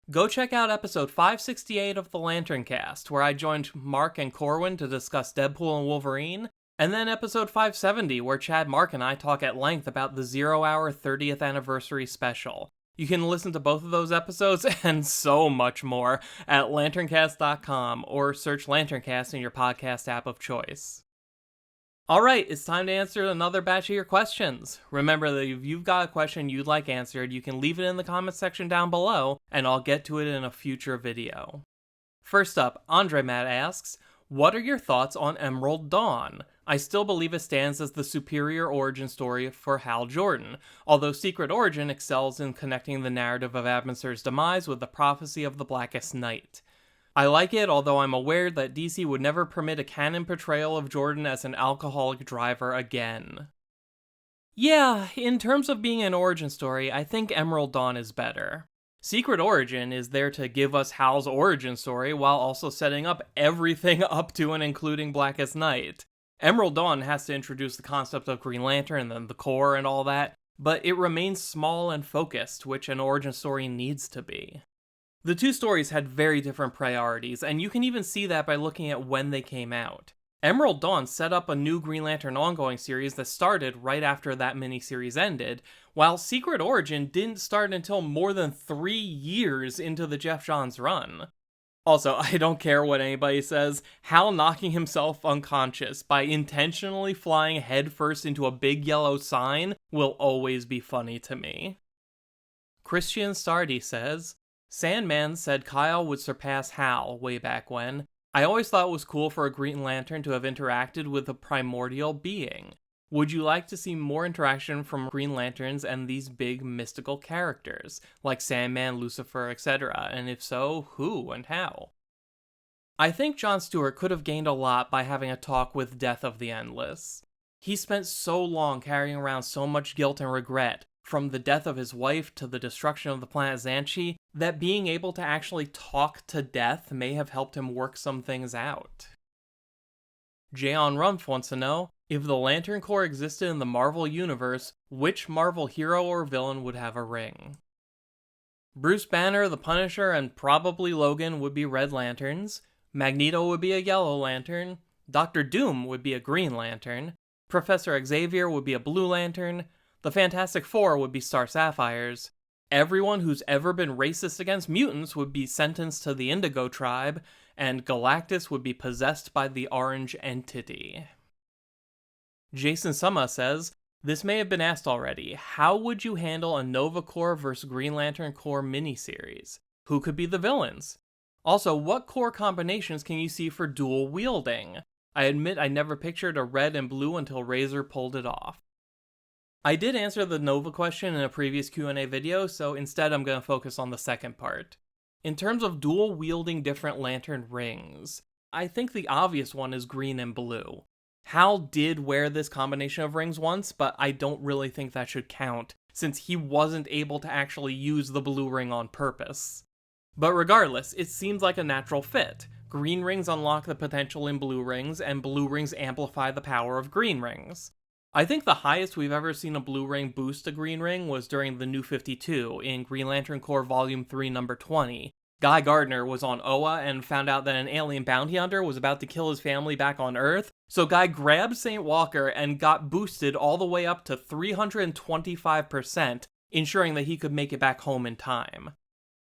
Go check out episode 568 of the Lantern Cast, where I joined Mark and Corwin to discuss Deadpool and Wolverine, and then episode 570, where Chad, Mark, and I talk at length about the 0 Hour 30th Anniversary Special. You can listen to both of those episodes and so much more at lanterncast.com or search Lanterncast in your podcast app of choice. Alright, it's time to answer another batch of your questions. Remember that if you've got a question you'd like answered, you can leave it in the comments section down below, and I'll get to it in a future video. First up, Andre Matt asks, what are your thoughts on Emerald Dawn? I still believe it stands as the superior origin story for Hal Jordan, although Secret Origin excels in connecting the narrative of Abinsur's demise with the prophecy of the Blackest Night. I like it, although I'm aware that DC would never permit a canon portrayal of Jordan as an alcoholic driver again. Yeah, in terms of being an origin story, I think Emerald Dawn is better. Secret Origin is there to give us Hal's origin story while also setting up everything up to and including Blackest Night. Emerald Dawn has to introduce the concept of Green Lantern and then the Corps and all that, but it remains small and focused, which an origin story needs to be. The two stories had very different priorities, and you can even see that by looking at when they came out. Emerald Dawn set up a new Green Lantern ongoing series that started right after that miniseries ended, while Secret Origin didn't start until more than 3 years into the Geoff Johns run. Also, I don't care what anybody says, Hal knocking himself unconscious by intentionally flying headfirst into a big yellow sign will always be funny to me. Christian Sardi says, Sandman said Kyle would surpass Hal way back when. I always thought it was cool for a Green Lantern to have interacted with a primordial being. Would you like to see more interaction from Green Lanterns and these big mystical characters, like Sandman, Lucifer, etc., and if so, who and how? I think Jon Stewart could have gained a lot by having a talk with Death of the Endless. He spent so long carrying around so much guilt and regret, from the death of his wife to the destruction of the planet Xanshi, that being able to actually talk to Death may have helped him work some things out. Jayon Rumpf wants to know, if the Lantern Corps existed in the Marvel Universe, which Marvel hero or villain would have a ring? Bruce Banner, the Punisher, and probably Logan would be Red Lanterns, Magneto would be a Yellow Lantern, Doctor Doom would be a Green Lantern, Professor Xavier would be a Blue Lantern, the Fantastic Four would be Star Sapphires, everyone who's ever been racist against mutants would be sentenced to the Indigo Tribe, and Galactus would be possessed by the Orange Entity. Jason Summa says, this may have been asked already, how would you handle a Nova Corps vs. Green Lantern Corps miniseries? Who could be the villains? Also, what Corps combinations can you see for dual-wielding? I admit I never pictured a red and blue until Razor pulled it off. I did answer the Nova question in a previous Q&A video, so instead I'm going to focus on the second part. In terms of dual-wielding different lantern rings, I think the obvious one is green and blue. Hal did wear this combination of rings once, but I don't really think that should count, since he wasn't able to actually use the blue ring on purpose. But regardless, it seems like a natural fit. Green rings unlock the potential in blue rings, and blue rings amplify the power of green rings. I think the highest we've ever seen a blue ring boost a green ring was during the New 52 in Green Lantern Corps Volume 3, Number 20. Guy Gardner was on Oa and found out that an alien bounty hunter was about to kill his family back on Earth, so Guy grabbed St. Walker and got boosted all the way up to 325%, ensuring that he could make it back home in time.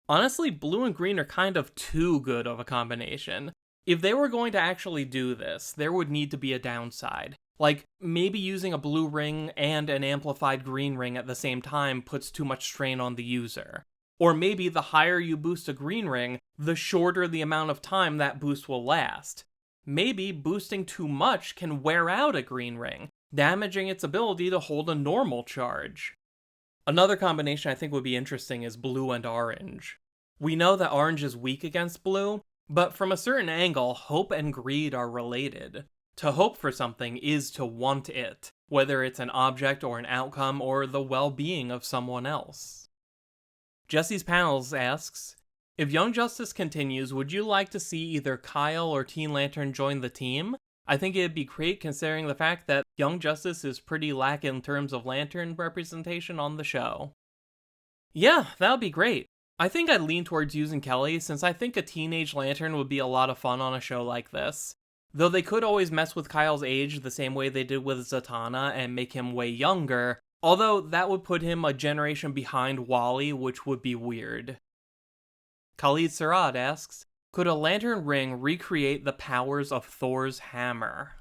Honestly, blue and green are kind of too good of a combination. If they were going to actually do this, there would need to be a downside. Like, maybe using a blue ring and an amplified green ring at the same time puts too much strain on the user. Or maybe the higher you boost a green ring, the shorter the amount of time that boost will last. Maybe boosting too much can wear out a green ring, damaging its ability to hold a normal charge. Another combination I think would be interesting is blue and orange. We know that orange is weak against blue, but from a certain angle, hope and greed are related. To hope for something is to want it, whether it's an object or an outcome or the well-being of someone else. Jesse's Panels asks, if Young Justice continues, would you like to see either Kyle or Teen Lantern join the team? I think it'd be great considering the fact that Young Justice is pretty lack in terms of Lantern representation on the show. Yeah, that would be great. I think I'd lean towards using Kelly, since I think a teenage lantern would be a lot of fun on a show like this. Though they could always mess with Kyle's age the same way they did with Zatanna and make him way younger, although that would put him a generation behind Wally, which would be weird. Khalid Sarad asks, could a lantern ring recreate the powers of Thor's hammer?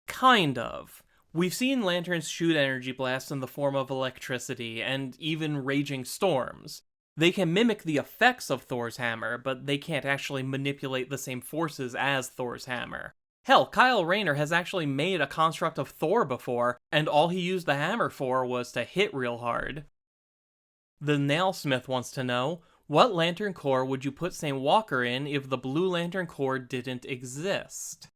Kind of. We've seen lanterns shoot energy blasts in the form of electricity, and even raging storms. They can mimic the effects of Thor's hammer, but they can't actually manipulate the same forces as Thor's hammer. Hell, Kyle Rayner has actually made a construct of Thor before, and all he used the hammer for was to hit real hard. The Nailsmith wants to know, what Lantern Corps would you put Sam Walker in if the Blue Lantern Corps didn't exist?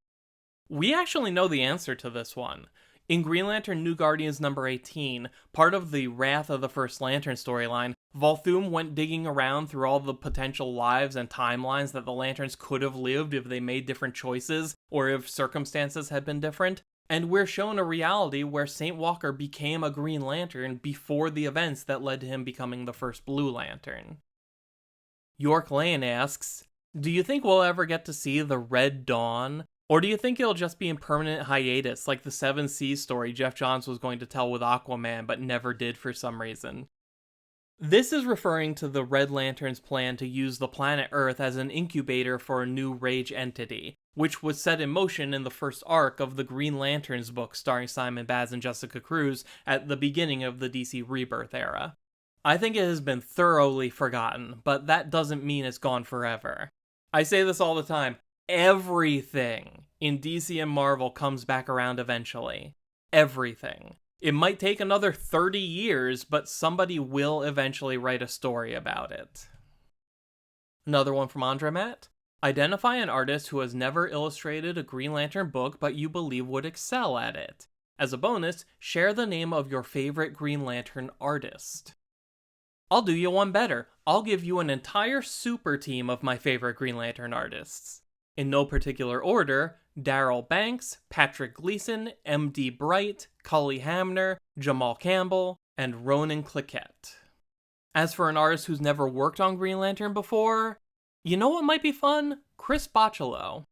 We actually know the answer to this one. In Green Lantern New Guardians number 18, part of the Wrath of the First Lantern storyline, Volthoom went digging around through all the potential lives and timelines that the Lanterns could have lived if they made different choices, or if circumstances had been different, and we're shown a reality where St. Walker became a Green Lantern before the events that led to him becoming the first Blue Lantern. York Lane asks, do you think we'll ever get to see the Red Dawn? Or do you think it'll just be in permanent hiatus, like the Seven Seas story Jeff Johns was going to tell with Aquaman, but never did for some reason? This is referring to the Red Lantern's plan to use the planet Earth as an incubator for a new Rage entity, which was set in motion in the first arc of the Green Lanterns book starring Simon Baz and Jessica Cruz at the beginning of the DC Rebirth era. I think it has been thoroughly forgotten, but that doesn't mean it's gone forever. I say this all the time. Everything in DC and Marvel comes back around eventually. Everything. It might take another 30 years, but somebody will eventually write a story about it. Another one from Andre Matt. Identify an artist who has never illustrated a Green Lantern book but you believe would excel at it. As a bonus, share the name of your favorite Green Lantern artist. I'll do you one better. I'll give you an entire super team of my favorite Green Lantern artists. In no particular order, Darryl Banks, Patrick Gleason, M.D. Bright, Cully Hamner, Jamal Campbell, and Ronan Cliquette. As for an artist who's never worked on Green Lantern before, you know what might be fun? Chris Bachalo.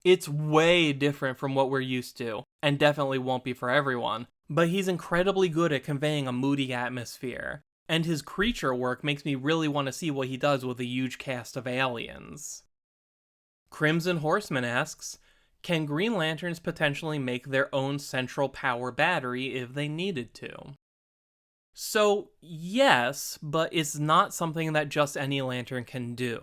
It's way different from what we're used to, and definitely won't be for everyone, but he's incredibly good at conveying a moody atmosphere, and his creature work makes me really want to see what he does with a huge cast of aliens. Crimson Horseman asks, can Green Lanterns potentially make their own central power battery if they needed to? So, yes, but it's not something that just any Lantern can do.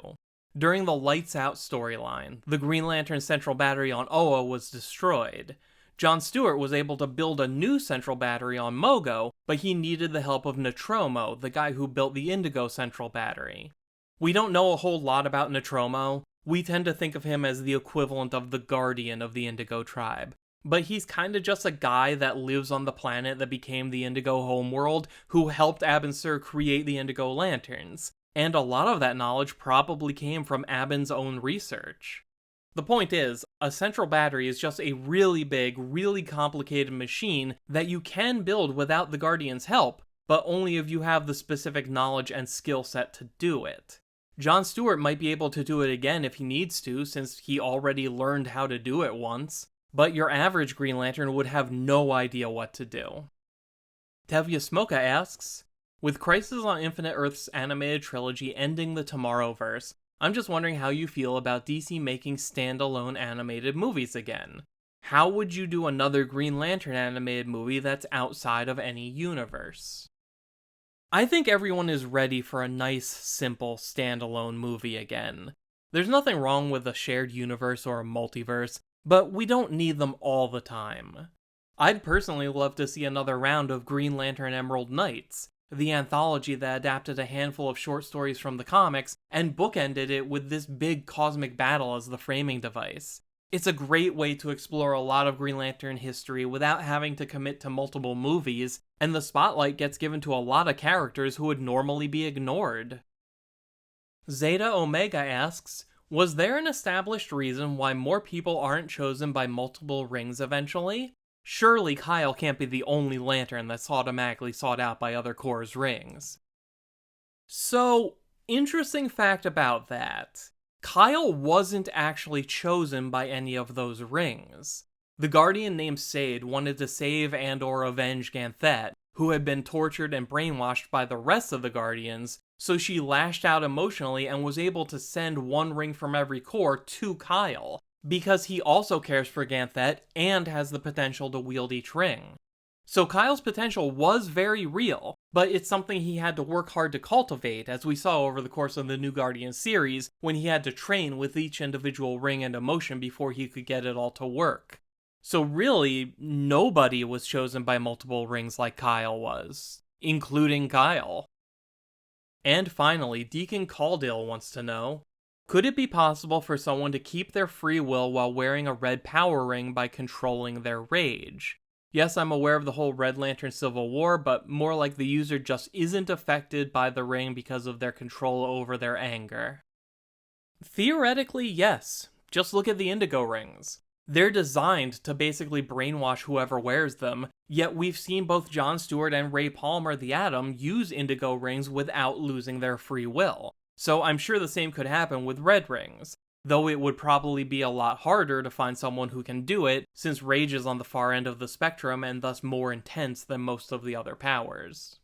During the Lights Out storyline, the Green Lantern central battery on Oa was destroyed. John Stewart was able to build a new central battery on Mogo, but he needed the help of Nostromo, the guy who built the Indigo central battery. We don't know a whole lot about Nostromo. We tend to think of him as the equivalent of the guardian of the Indigo tribe. But he's kinda just a guy that lives on the planet that became the Indigo homeworld, who helped Abin Sur create the Indigo Lanterns. And a lot of that knowledge probably came from Abin's own research. The point is, a central battery is just a really big, really complicated machine that you can build without the Guardian's help, but only if you have the specific knowledge and skill set to do it. John Stewart might be able to do it again if he needs to, since he already learned how to do it once, but your average Green Lantern would have no idea what to do. Tevya Smoka asks, with Crisis on Infinite Earths animated trilogy ending the Tomorrowverse, I'm just wondering how you feel about DC making standalone animated movies again. How would you do another Green Lantern animated movie that's outside of any universe? I think everyone is ready for a nice, simple, standalone movie again. There's nothing wrong with a shared universe or a multiverse, but we don't need them all the time. I'd personally love to see another round of Green Lantern Emerald Knights, the anthology that adapted a handful of short stories from the comics and bookended it with this big cosmic battle as the framing device. It's a great way to explore a lot of Green Lantern history without having to commit to multiple movies, and the spotlight gets given to a lot of characters who would normally be ignored. Zeta Omega asks, was there an established reason why more people aren't chosen by multiple rings eventually? Surely Kyle can't be the only Lantern that's automatically sought out by other Corps' rings. So, Interesting fact about that. Kyle wasn't actually chosen by any of those rings. The Guardian named Sade wanted to save and or avenge Ganthet, who had been tortured and brainwashed by the rest of the Guardians, so she lashed out emotionally and was able to send one ring from every core to Kyle, because he also cares for Ganthet and has the potential to wield each ring. So Kyle's potential was very real, but it's something he had to work hard to cultivate, as we saw over the course of the New Guardian series, when he had to train with each individual ring and emotion before he could get it all to work. So really, nobody was chosen by multiple rings like Kyle was, including Kyle. And finally, Deacon Caldale wants to know, could it be possible for someone to keep their free will while wearing a red power ring by controlling their rage? Yes, I'm aware of the whole Red Lantern Civil War, but more like the user just isn't affected by the ring because of their control over their anger. Theoretically, yes. Just look at the Indigo rings. They're designed to basically brainwash whoever wears them, yet we've seen both Jon Stewart and Ray Palmer the Atom use Indigo rings without losing their free will. So I'm sure the same could happen with red rings, though it would probably be a lot harder to find someone who can do it, since rage is on the far end of the spectrum and thus more intense than most of the other powers.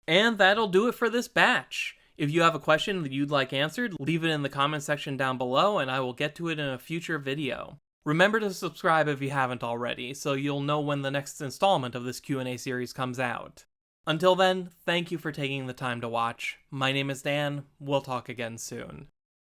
And that'll do it for this batch. If you have a question that you'd like answered, leave it in the comment section down below and I will get to it in a future video. Remember to subscribe if you haven't already, so you'll know when the next installment of this Q&A series comes out. Until then, thank you for taking the time to watch. My name is Dan. We'll talk again soon.